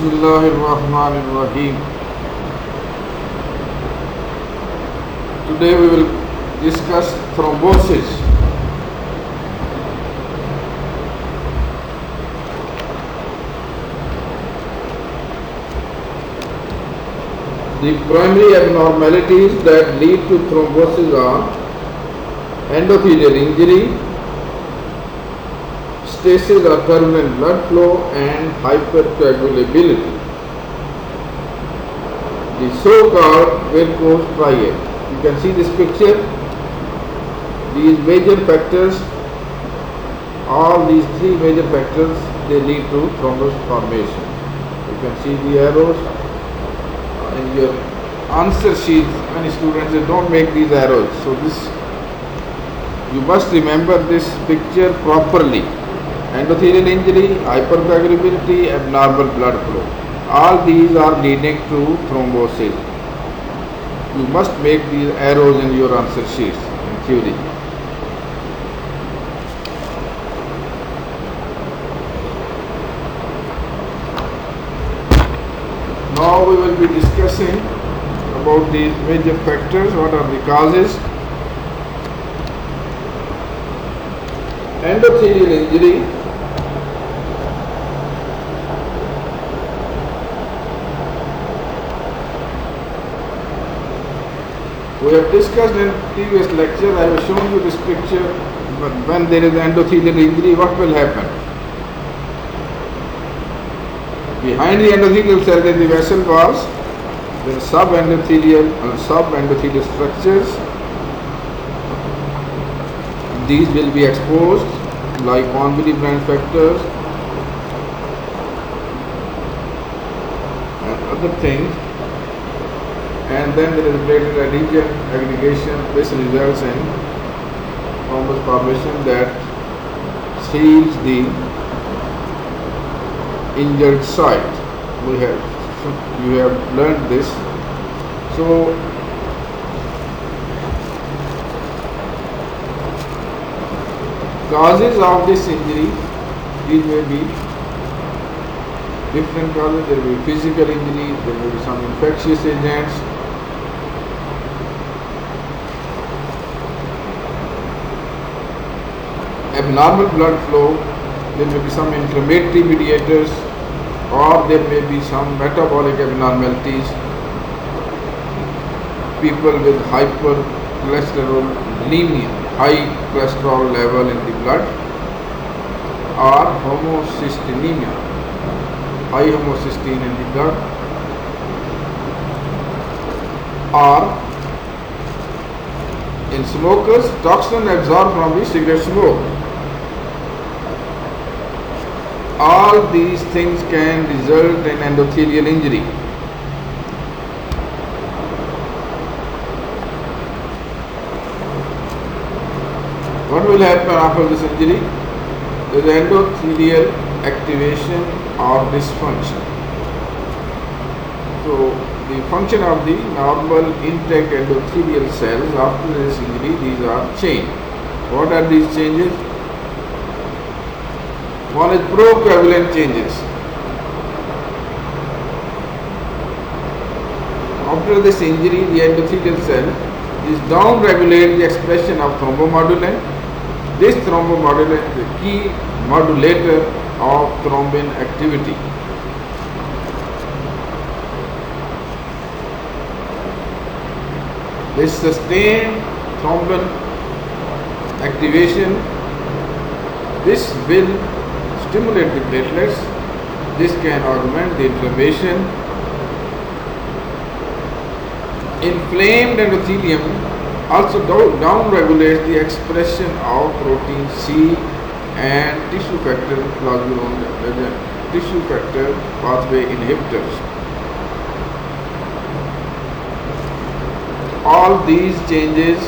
Bismillahirrahmanirrahim. Today we will discuss thrombosis. The primary abnormalities that lead to thrombosis are endothelial injury, stasis or turbulent blood flow, and hypercoagulability. The so-called varicose triad. You can see this picture. These major factors, all these three major factors, they lead to thrombus formation. You can see the arrows in your answer sheet. Many students they don't make these arrows, so this you must remember this picture properly. Endothelial injury, hypercoagulability, abnormal blood flow. All these are leading to thrombosis. You must make these arrows in your answer sheets in theory. Now we will be discussing about these major factors. What are the causes? Endothelial injury. We have discussed in previous lecture, I have shown you this picture, but when there is endothelial injury, what will happen? Behind the endothelial cell is the vessel walls, there are subendothelial and subendothelial structures. These will be exposed like von Willebrand factors and other things. And then there is platelet adhesion aggregation. This results in thrombus formation that seals the injured site. You have learned this. So causes of this injury, these may be different causes. There will be physical injury, there will be some infectious agents. Abnormal blood flow, there may be some inflammatory mediators, or there may be some metabolic abnormalities. People with hypercholesterolemia, high cholesterol level in the blood, or homocystinemia, high homocysteine in the blood, or in smokers, toxin absorbed from the cigarette smoke. All these things can result in endothelial injury. What will happen after this injury? There is endothelial activation or dysfunction. So the function of the normal intact endothelial cells after this injury, these are changed. What are these changes? One is procoagulant changes. After this injury, the endothelial cell is down-regulate the expression of thrombomodulin. This thrombomodulin is the key modulator of thrombin activity. This sustained thrombin activation, this will stimulate the platelets. This can augment the inflammation. Inflamed endothelium also down-regulates the expression of protein C and tissue factor tissue factor pathway inhibitors. All these changes,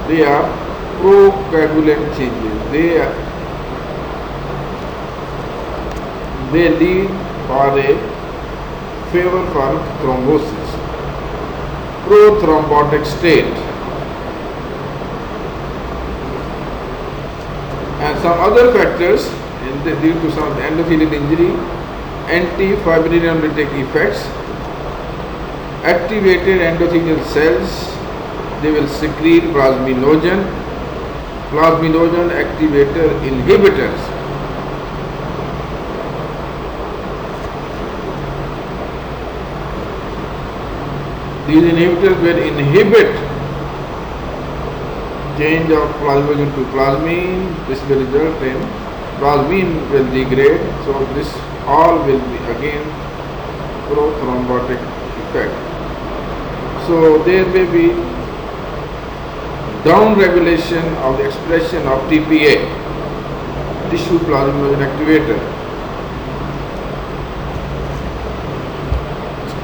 they are procoagulant changes. They lead for a favor for thrombosis, prothrombotic state. And some other factors due to some endothelial injury, antifibrinolytic effects. Activated endothelial cells, they will secrete plasminogen. Plasminogen activator inhibitors. These inhibitors will inhibit change of plasminogen to plasmine. This will result in plasmine will degrade. So this all will be again prothrombotic effect. So there may be down regulation of the expression of TPA, tissue plasminogen activator.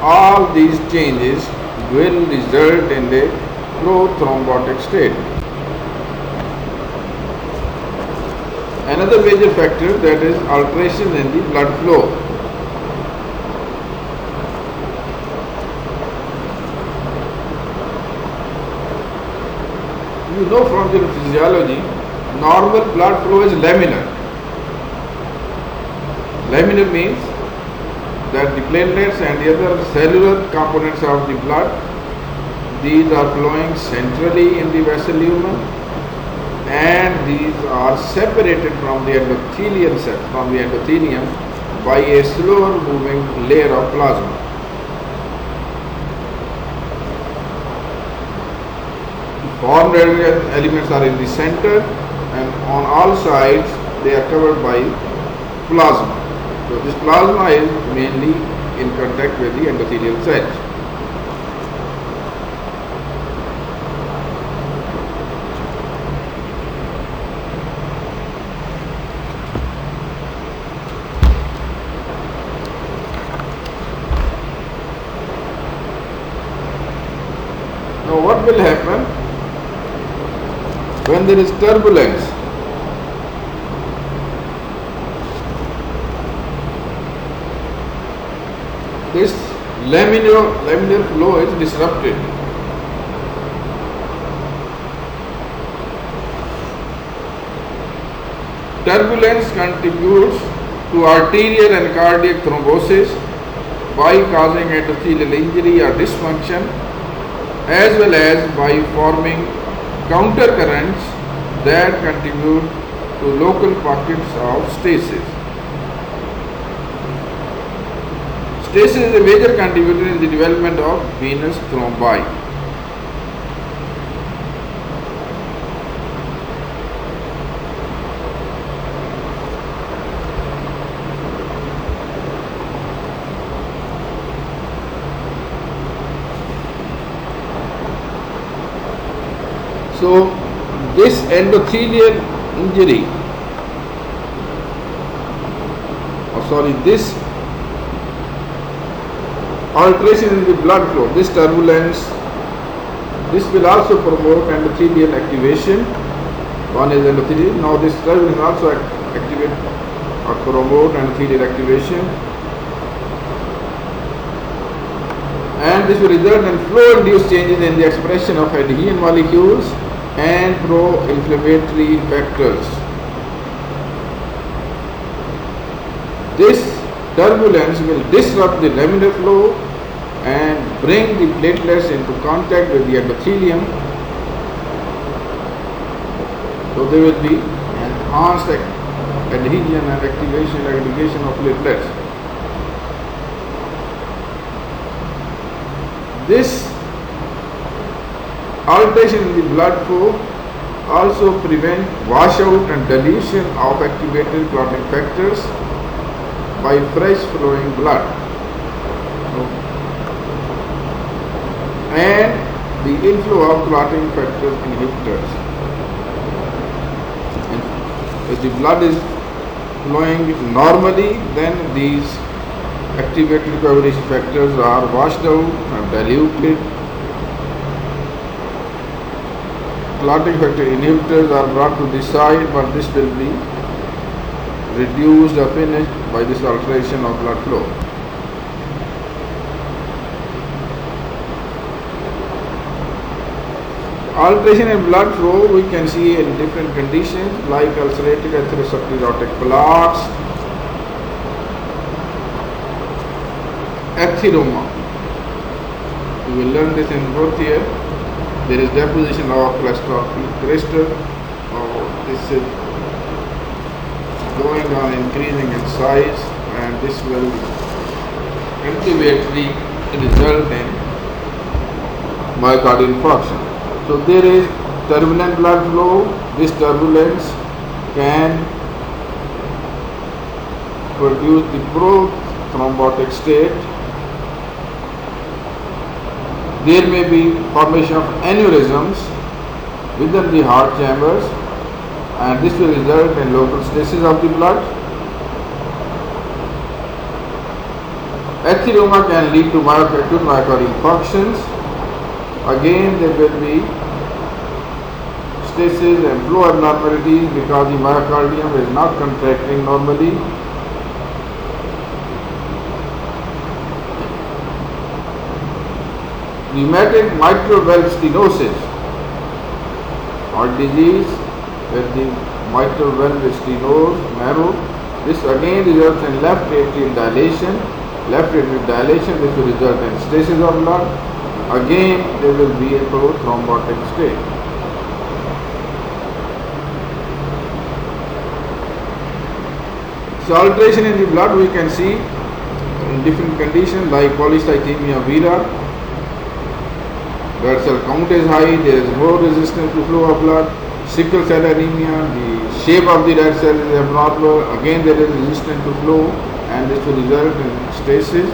All these changes will result in a prothrombotic state. Another major factor, that is alteration in the blood flow. You know from the physiology, normal blood flow is laminar. Laminar means that the platelets and the other cellular components of the blood, these are flowing centrally in the vessel lumen, and these are separated from the endothelial cell, from the endothelium, by a slower moving layer of plasma. Formed elements are in the center, and on all sides they are covered by plasma. So this plasma is mainly in contact with the endothelial cells. Now what will happen when there is turbulence? This laminar flow is disrupted. Turbulence contributes to arterial and cardiac thrombosis by causing endothelial injury or dysfunction, as well as by forming counter currents that contribute to local pockets of stasis. Stasis is a major contributor in the development of venous thrombi. So this endothelial injury, this alteration in the blood flow, this turbulence, this will also promote endothelial activation. One is endothelial. Now this turbulence also activate or promote endothelial activation, and this will result in flow-induced changes in the expression of adhesion molecules and pro-inflammatory factors. This turbulence will disrupt the laminar flow and bring the platelets into contact with the endothelium. So there will be enhanced adhesion and activation and aggregation of platelets. This alteration in the blood flow also prevent washout and dilution of activated clotting factors by fresh flowing blood, and the inflow of clotting factors inhibitors. And if the blood is flowing normally, then these activated coagulation factors are washed out and diluted. Clotting factor inhibitors are brought to the side, but this will be reduced or finished by this alteration of blood flow. Alteration in blood flow we can see in different conditions like ulcerated atherosclerotic plaques, Ethyroma. We will learn this in both here. There is deposition of cholesterol crystal. This is going on increasing in size, and this will ultimately result in myocardial infarction. So there is turbulent blood flow. This turbulence can produce the prothrombotic state. There may be formation of aneurysms within the heart chambers, and this will result in local stasis of the blood. Ethyroma can lead to acute myocardial infarctions. Again, there will be stasis and flow abnormalities because the myocardium is not contracting normally. Rheumatic mitral valve stenosis or disease where the mitral valve is stenosed, narrow. This again results in left atrial dilation. Left atrial dilation, this will result in stasis of blood. Again, there will be a prothrombotic state. So alteration in the blood we can see in different conditions like polycythemia vera. Blood cell count is high, there is more resistance to flow of blood. Sickle cell anemia, the shape of the red cell is abnormal. Again, there is resistance to flow, and this will result in stasis.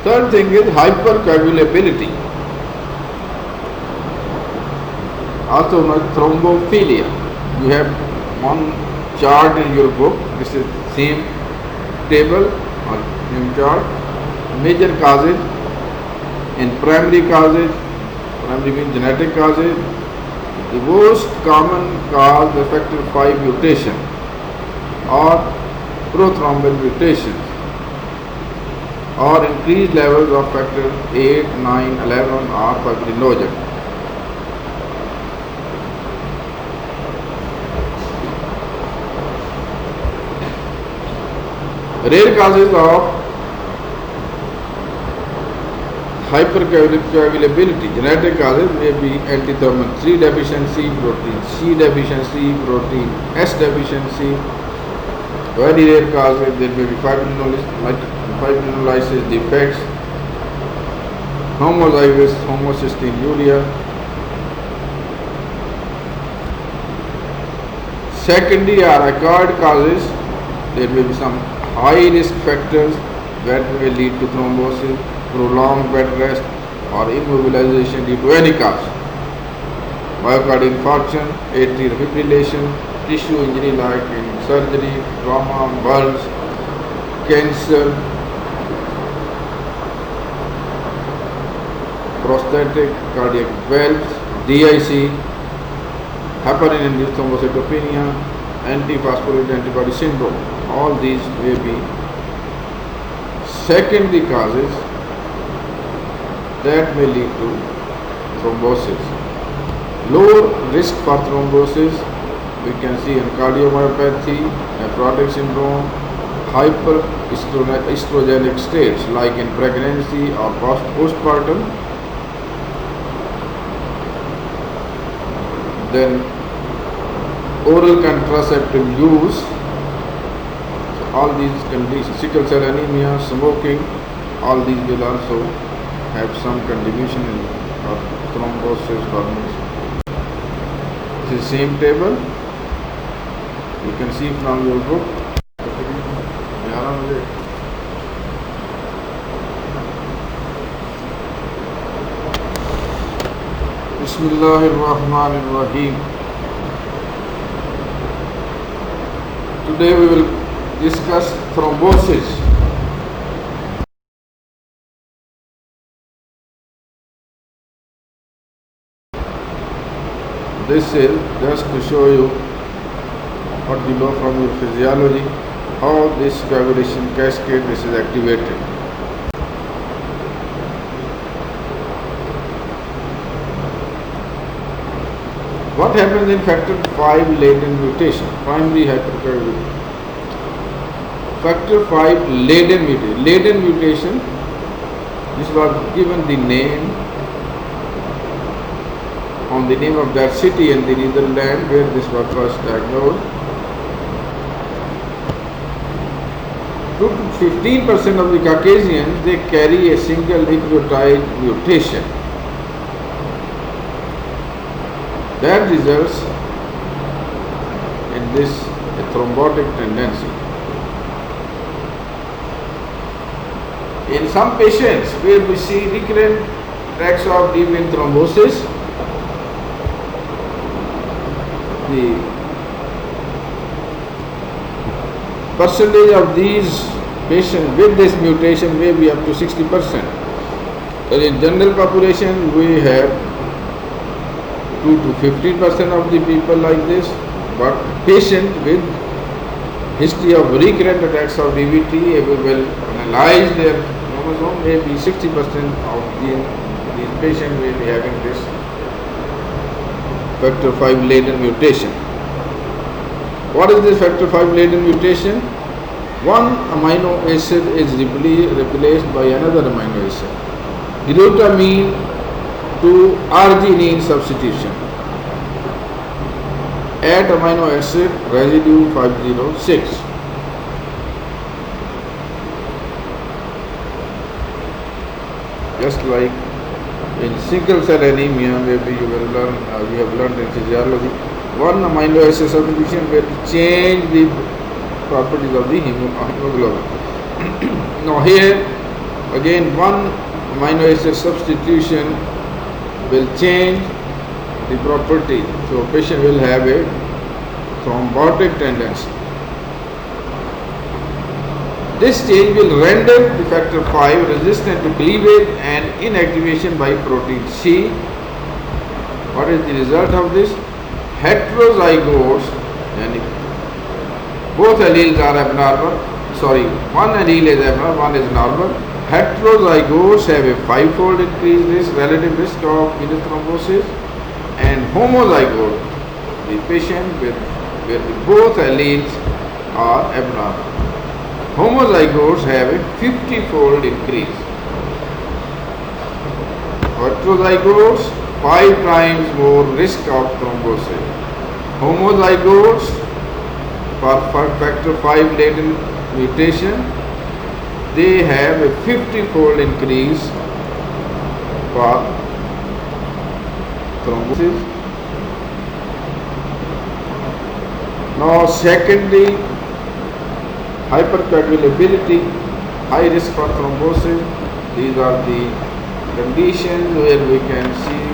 Third thing is hypercoagulability, also known as thrombophilia. You have one chart in your book. This is same table or same chart. Major causes in primary causes. Primary means genetic causes. The most common cause the factor 5 mutation or prothrombin mutations or increased levels of factor 8, 9, 11 or fibrinogen. Rare causes of hypercoagulability, genetic causes may be antithrombin 3 deficiency, protein C deficiency, protein S deficiency. Very rare causes, there may be fibrinolysis defects, homozygous homocystinuria. Secondary or acquired causes, there may be some high risk factors that may lead to thrombosis, prolonged bed rest or immobilization due to any cause. Myocardial infarction, atrial fibrillation, tissue injury like in surgery, trauma, burns, cancer, prostatic cardiac valves, DIC, heparin-induced thrombocytopenia, antiphospholipid antibody syndrome. All these may be secondary causes that may lead to thrombosis. Low risk for thrombosis we can see in cardiomyopathy, nephrotic syndrome, hyperestrogenic states like in pregnancy or postpartum. Then oral contraceptive use. All these conditions, sickle cell anemia, smoking, all these will also have some contribution in thrombosis formation. This is same table. You can see from your book. Bismillahirrahmanirrahim. Today we will discuss thrombosis. This is just to show you what you know from your physiology, how this coagulation cascade is activated. What happens in factor V Leiden mutation? Primary hypercoagulability. Factor V Leiden mutation. Leiden mutation. This was given the name on the name of that city in the Netherlands where this was first diagnosed. 2 to 15% of the Caucasians, they carry a single nucleotide mutation. That results in this thrombotic tendency. In some patients where we see recurrent attacks of deviant thrombosis, the percentage of these patients with this mutation may be up to 60%. But in general population, we have 2 to 15% of the people like this, but patient with history of recurrent attacks of DVT, we will analyze their chromosome, maybe 60% of these patients will be having this factor V Leiden mutation. What is this factor V Leiden mutation? One amino acid is replaced by another amino acid. Glutamine to arginine substitution. Add amino acid residue 506. Just like in sickle cell anemia, maybe you will learn, you have learned in physiology, one amino acid substitution will change the properties of the hemoglobin. Now here again one amino acid substitution will change the property, so patient will have a thrombotic tendency. This change will render the factor V resistant to cleavage and inactivation by protein C. What is the result of this? Heterozygotes, yani both alleles are abnormal, one allele is abnormal, one is normal. Heterozygotes have a 5-fold increased relative risk of venous thrombosis, and homozygote, the patient where both alleles are abnormal. Homozygotes have a 50-fold increase. Heterozygotes 5 times more risk of thrombosis. Homozygotes for factor V Leiden mutation, they have a 50-fold increase for thrombosis. Now secondly, hypercoagulability, high risk for thrombosis. These are the conditions where we can see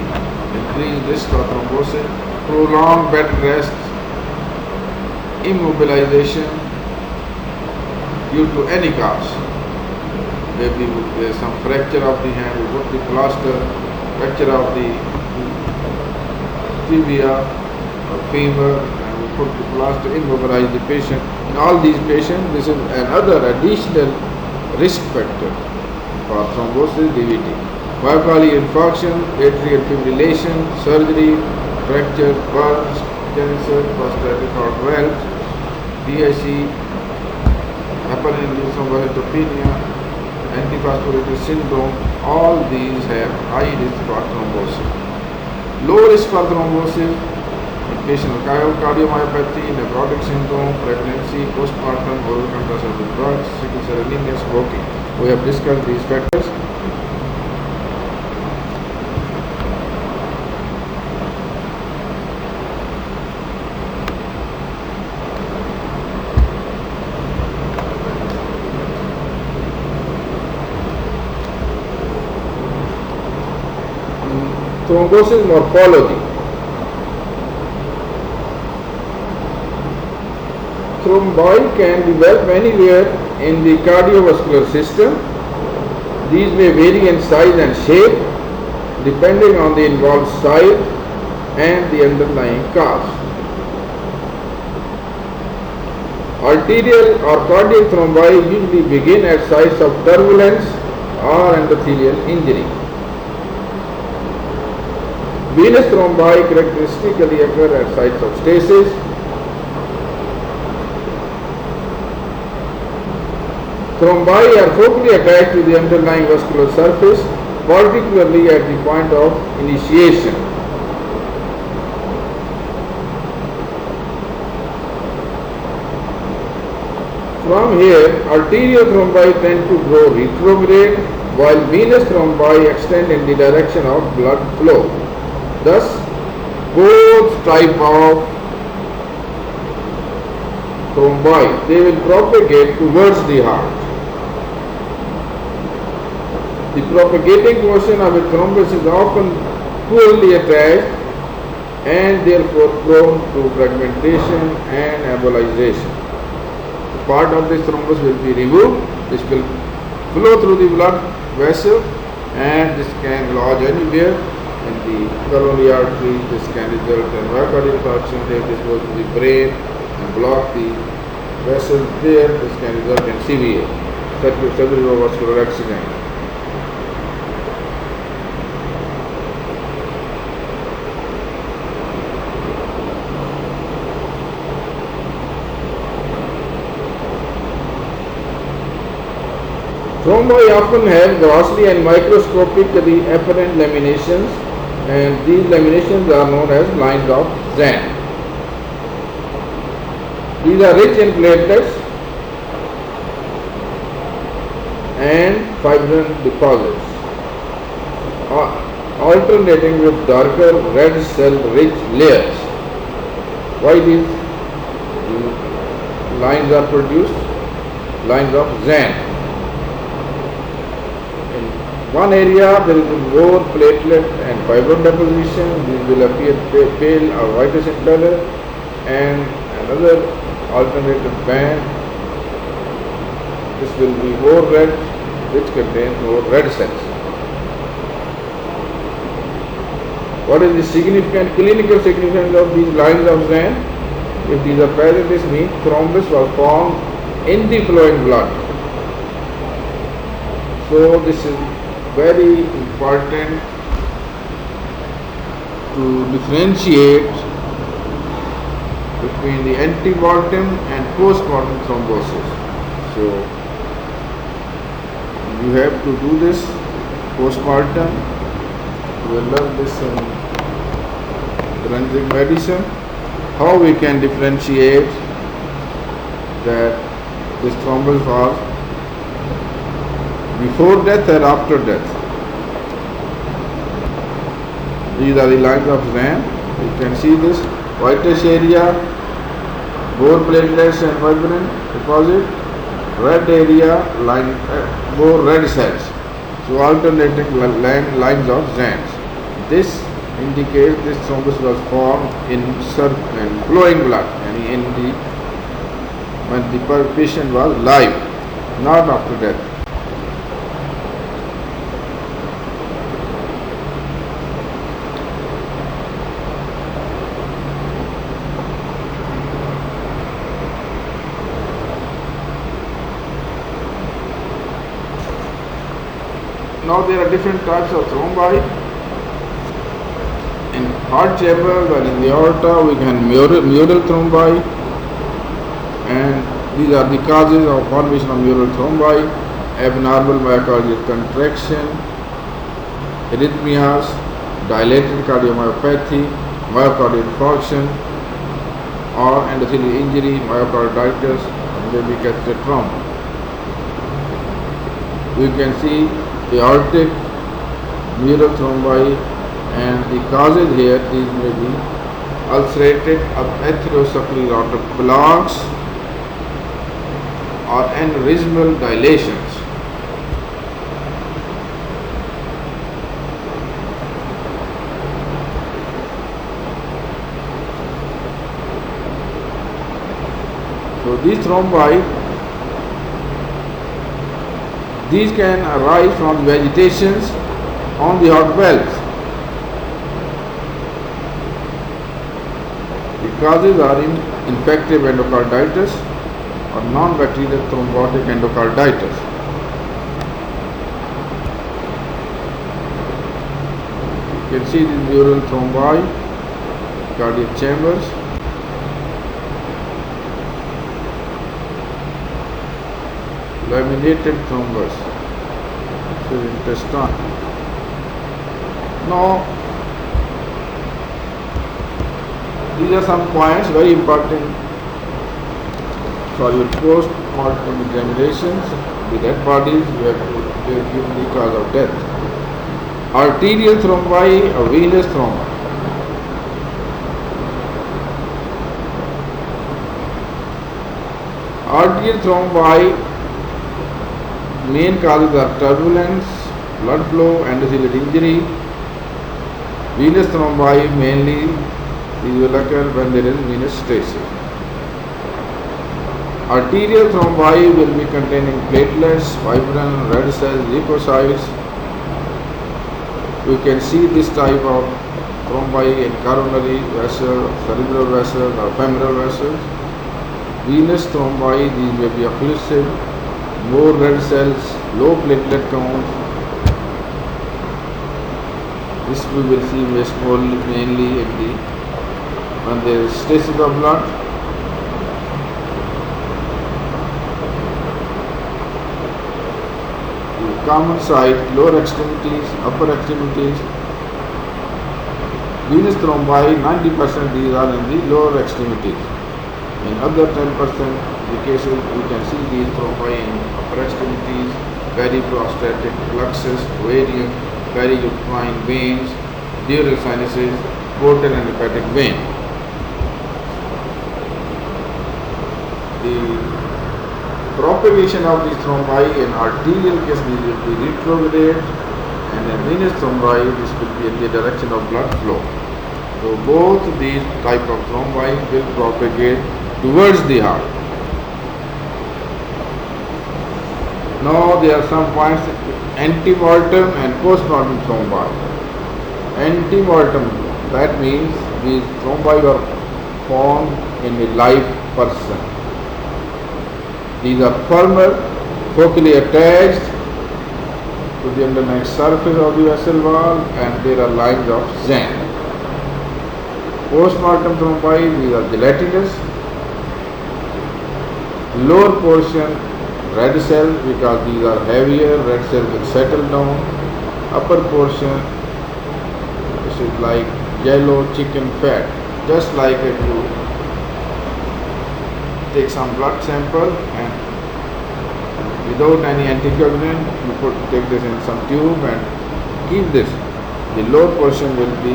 increased risk of thrombosis. Prolonged bed rest, immobilization due to any cause. Maybe there is some fracture of the hand, we put the plaster, fracture of the tibia or femur, and we put the plaster, immobilize the patient. In all these patients, this is another additional risk factor for thrombosis DVT. Myocardial infarction, atrial fibrillation, surgery, fracture, burns, cancer, prostatic heart valve, PIC, heparin-induced thrombocytopenia, antiphospholipid syndrome, all these have high risk for thrombosis. Low risk for thrombosis in patient with cardiomyopathy, nephrotic syndrome, pregnancy, postpartum, oral contraceptive drugs, sickle cell anemia, smoking. We have discussed these factors. Thrombosis morphology. Thrombi can develop anywhere in the cardiovascular system. These may vary in size and shape depending on the involved site and the underlying cause. Arterial or cardiac thrombi usually begin at sites of turbulence or endothelial injury. Venous thrombi characteristically occur at sites of stasis. Thrombi are focally attached to the underlying vascular surface, particularly at the point of initiation. From here, arterial thrombi tend to grow retrograde, while venous thrombi extend in the direction of blood flow. Thus, both type of thrombi, they will propagate towards the heart. The propagating portion of a thrombus is often poorly attached and therefore prone to fragmentation and embolization. Part of this thrombus will be removed. This will flow through the blood vessel and this can lodge anywhere in the coronary artery. This can result in myocardial infarction. If this goes to the brain and block the vessels there, this can result in severe cerebrovascular accident. Thrombi often have grossly and microscopically apparent laminations, and these laminations are known as lines of Zahn. These are rich in platelets and fibrin deposits, alternating with darker red cell rich layers. Why these lines are produced? Lines of Zahn. One area there is more platelet and fibrin deposition. These will appear pale or whitish in color, and another alternative band, this will be more red, which contains more red cells. What is the significant clinical significance of these lines of Zahn? If these are present, this means thrombus was formed in the flowing blood. So this is very important to differentiate between the ante-mortem and post-mortem thrombosis. So you have to do this post-mortem. We will learn this in forensic medicine, how we can differentiate that this thrombus was before death or after death. These are the lines of Zahn. You can see this whitish area, more platelets and fibrin deposit, red area, more red cells. So alternating lines of Zahn. This indicates this thrombus was formed in flowing blood, and when the patient was live, not after death. Now there are different types of thrombi. In heart chamber or in the aorta, we can mural thrombi, and these are the causes of formation of mural thrombi: abnormal myocardial contraction, arrhythmias, dilated cardiomyopathy, myocardial infarction, or endothelial injury, myocarditis, and maybe catheter trauma. We can see aortic mural thrombi, and the causes here, these may be ulcerated atherosclerotic plaques or aneurysmal dilations. So these thrombi, these can arise from vegetations on the heart valves. The causes are infective endocarditis or non-bacterial thrombotic endocarditis. You can see the mural thrombi, cardiac chambers. Laminated thrombus, this is intestine. Now, these are some points very important for your post-mortem examinations. The dead bodies, you have to give the cause of death. Arterial thrombi or venous thrombi. Arterial thrombi, main causes are turbulence, blood flow, endothelial injury. Venous thrombi mainly these will occur when there is venous stasis. Arterial thrombi will be containing platelets, fibrin, red cells, leukocytes. You can see this type of thrombi in coronary vessel, cerebral vessels or femoral vessels. Venous thrombi, these may be occlusive, more red cells, low platelet counts. This we will see mainly in when there is stasis of blood. The common site, lower extremities, upper extremities. Venous thrombi, 90% these are in the lower extremities. In other 10% the cases you can see these thrombi in upper extremities, periprostatic plexus, ovarian, periuterine veins, dural sinuses, portal and hepatic vein. The propagation of these thrombi in arterial case these will be retrograde, and in venous thrombi this will be in the direction of blood flow. So both these type of thrombi will propagate towards the heart. Now there are some points: antemortem and postmortem thrombi. Antemortem, that means these thrombi were formed in a live person. These are firmer, focally attached to the underlying surface of the vessel wall, and there are lines of Zahn. Postmortem thrombi, these are gelatinous. Lower portion red cell, because these are heavier, red cell will settle down. Upper portion, this is like yellow chicken fat, just like if you take some blood sample and without any anticoagulant you take this in some tube and keep this. The lower portion will be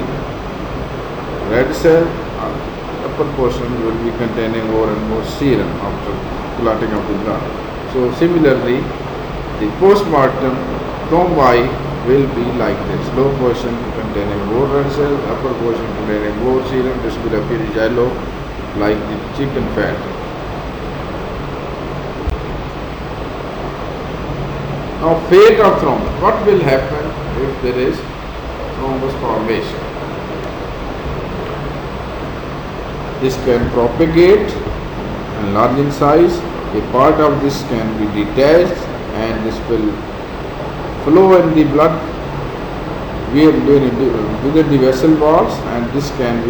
red cell, upper portion will be containing more and more serum after clotting of the blood. So similarly, the postmortem thrombi will be like this: low portion containing more red cells, upper portion containing more serum. This will appear yellow like the chicken fat. Now, fate of thrombus. What will happen if there is thrombus formation? This can propagate and large in size. A part of this can be detached and this will flow in the blood within the vessel walls, and this can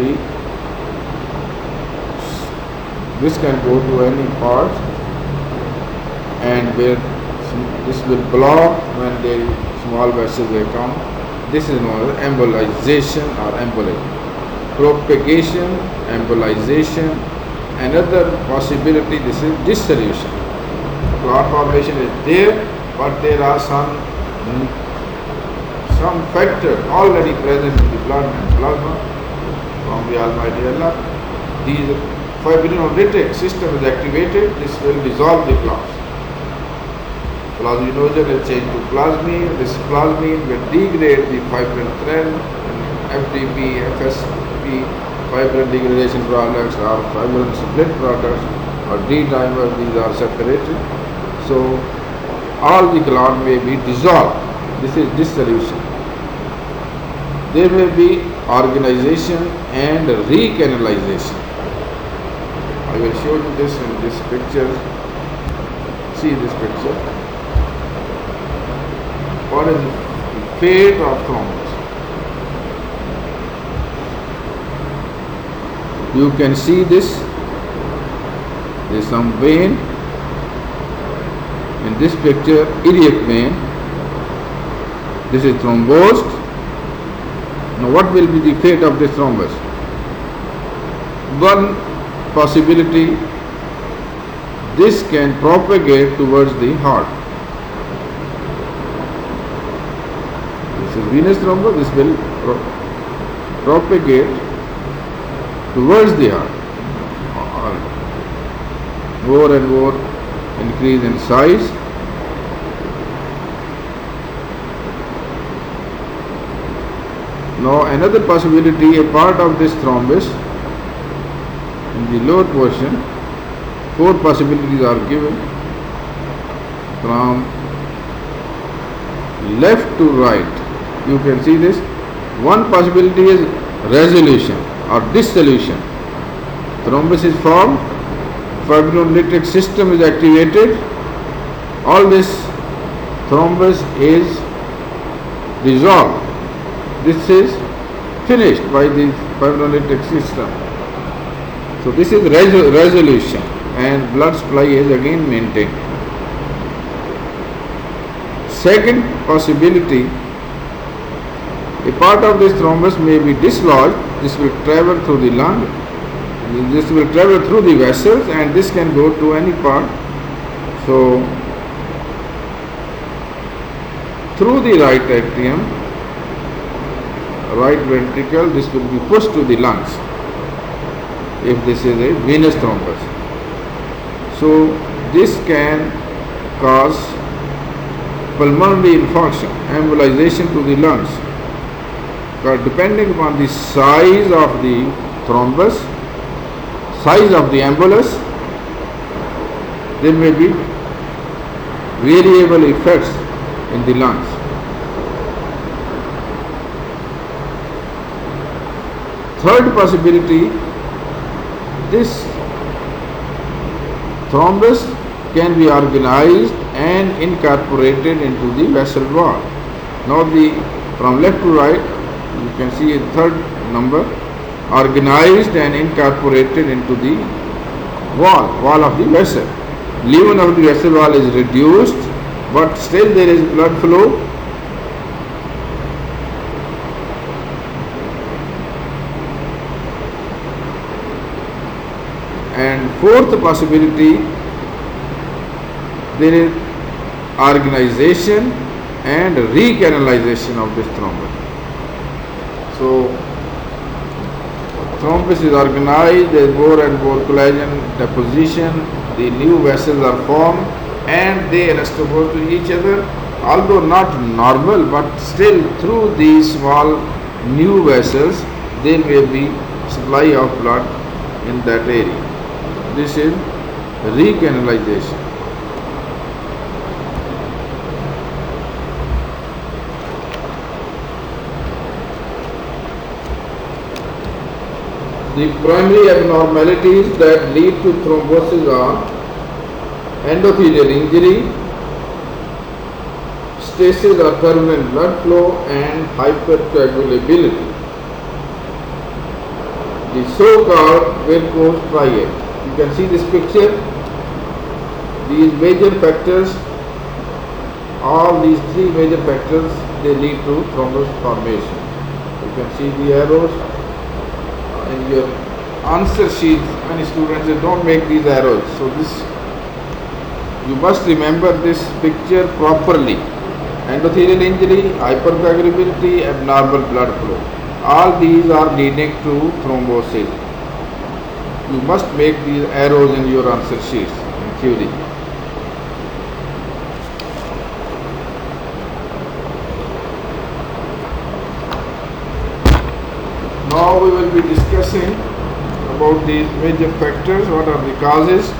go to any part, and where this will block when the small vessels will come. This is known as embolization or embolism. Propagation, embolization. Another possibility, this is dissolution. Clot formation is there, but there are some factors already present in the blood and plasma from the Almighty Allah. These fibrinolytic system is activated. This will dissolve the clots. Plasminogen will change to plasmine. This plasmine will degrade the fibrin thread, and FDP, FSP, fibrin degradation products or fibrin split products or D-dimer, these are separated. So all the clot may be dissolved. This is dissolution. There may be organization and recanalization. I will show you this in this picture. See this picture. What is the fate of thrombus? You can see this. There is some vein in this picture, iliac vein. This is thrombosed. Now what will be the fate of this thrombus? One possibility, this can propagate towards the heart. This is venous thrombus, this will propagate towards the heart, more and more increase in size. Now another possibility, a part of this thrombus in the lower portion, 4 possibilities are given from left to right. You can see this. One possibility is resolution or dissolution. Thrombus is formed, fibrinolytic system is activated, all this thrombus is dissolved. This is finished by the fibrinolytic system. So this is resolution, and blood supply is again maintained. Second possibility, a part of this thrombus may be dislodged. This will travel through the lung, this will travel through the vessels, and this can go to any part. So through the right atrium, right ventricle, this will be pushed to the lungs if this is a venous thrombus. So this can cause pulmonary infarction, embolization to the lungs. But depending upon the size of the thrombus, size of the embolus, there may be variable effects in the lungs. Third possibility, this thrombus can be organized and incorporated into the vessel wall. Now from left to right, you can see a third number, organized and incorporated into the wall of the vessel. Lumen of the vessel wall is reduced, but still there is blood flow. And fourth possibility, there is organization and recanalization of this thrombus. So thrombus is organized, there is more and more collagen deposition, the new vessels are formed, and they are juxtaposed to each other, although not normal, but still through these small new vessels there may be supply of blood in that area. This is recanalization. The primary abnormalities that lead to thrombosis are endothelial injury, stasis or turbulent blood flow, and hypercoagulability. The so-called varicose triad. You can see this picture. These major factors, all these 3 major factors, they lead to thrombus formation. You can see the arrows in your answer sheet. Many students, they don't make these arrows. So you must remember this picture properly. Endothelial injury, hypercoagulability, abnormal blood flow. All these are leading to thrombosis. You must make these arrows in your answer sheets in theory. Now we will be discussing about these major factors, what are the causes.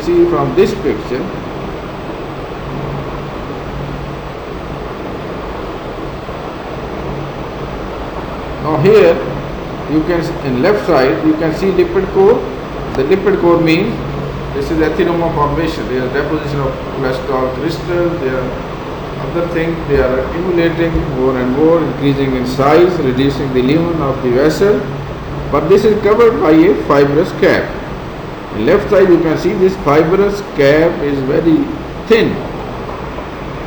see from this picture, now here you can, in left side you can see lipid core. The lipid core means this is atheroма formation. There is deposition of cholesterol crystals. There are other things. They are accumulating more and more, increasing in size, reducing the lumen of the vessel. But this is covered by a fibrous cap. In left side you can see this fibrous cap is very thin.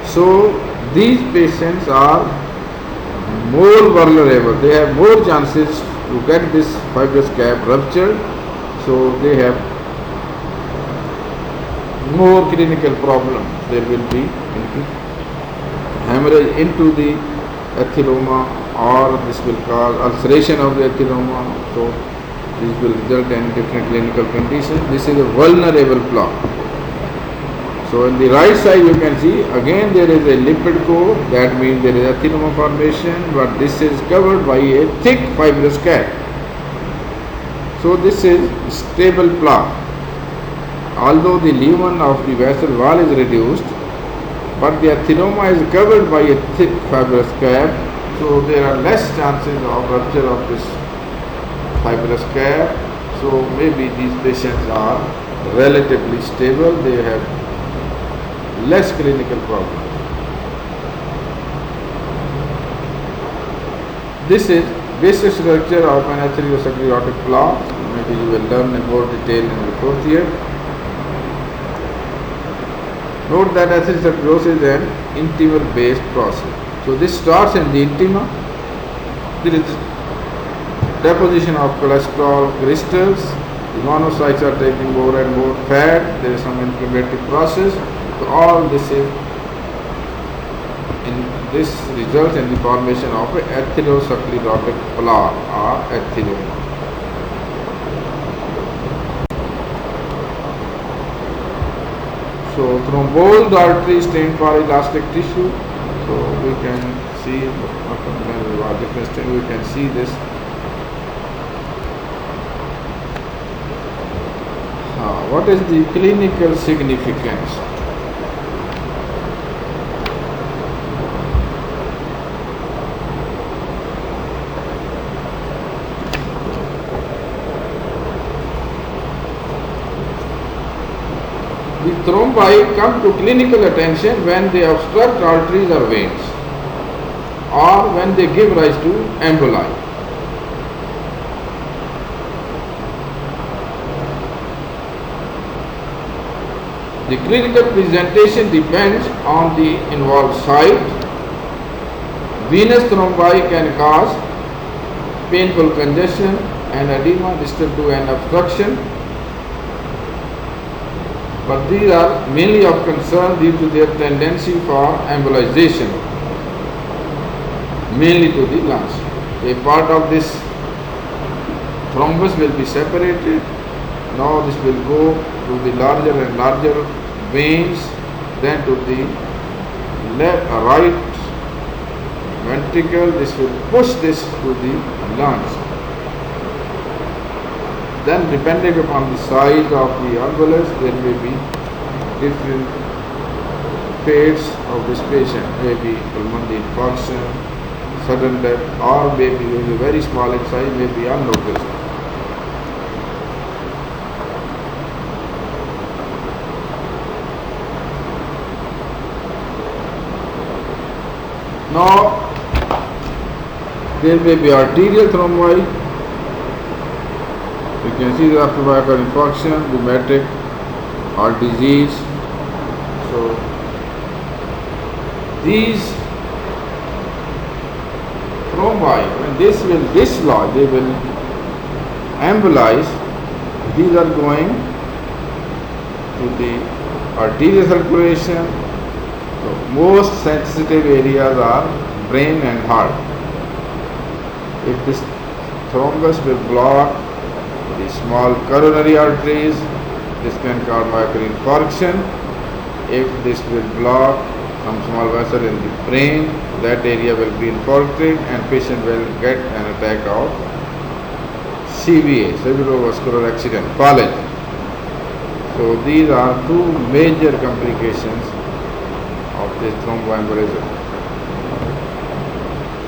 So these patients are more vulnerable. They have more chances to get this fibrous cap ruptured. So they have more clinical problems. There will be hemorrhage into the atheroма, or this will cause ulceration of the atheroma. So this will result in different clinical conditions. This is a vulnerable plaque. So on the right side you can see again there is a lipid core. That means there is atheroma formation, but this is covered by a thick fibrous cap. So this is stable plaque. Although the lumen of the vessel wall is reduced, but the atheroma is covered by a thick fibrous cap, so there are less chances of rupture of this fibrous cap. So maybe these patients are relatively stable, they have less clinical problems. This is basic structure of an atherosclerotic plaque. Maybe you will learn in more detail in the fourth year. Note that atherosclerosis is an intimal based process. So this starts in the intima. There is deposition of cholesterol crystals. The monocytes are taking more and more fat. There is some inflammatory process. So all this results in the formation of an atherosclerotic plaque or atheroma. So thrombosed artery stained for elastic tissue. So we can see different stain. We can see this. What is the clinical significance? The thrombi come to clinical attention when they obstruct arteries or veins, or when they give rise to emboli. The clinical presentation depends on the involved site. Venous thrombi can cause painful congestion and edema distal to an obstruction, but these are mainly of concern due to their tendency for embolization, mainly to the lungs. A part of this thrombus will be separated. Now this will go to the larger and larger veins, then to the right ventricle. This will push this to the lungs. Then depending upon the size of the alveolus, there may be different fates of this patient. Maybe pulmonary infarction, sudden death, or maybe a very small in size, may be unnoticed. Now there may be arterial thrombi. You can see the after infarction, rheumatic heart disease. So these thrombi, when this will dislodge, they will embolize. These are going to the arterial circulation. So most sensitive areas are brain and heart. If this thrombus will block the small coronary arteries, this can cause myocardial infarction. If this will block some small vessel in the brain, that area will be infarcted and patient will get an attack of CVA, cerebrovascular accident, PALAG. So these are two major complications of this thromboembolism.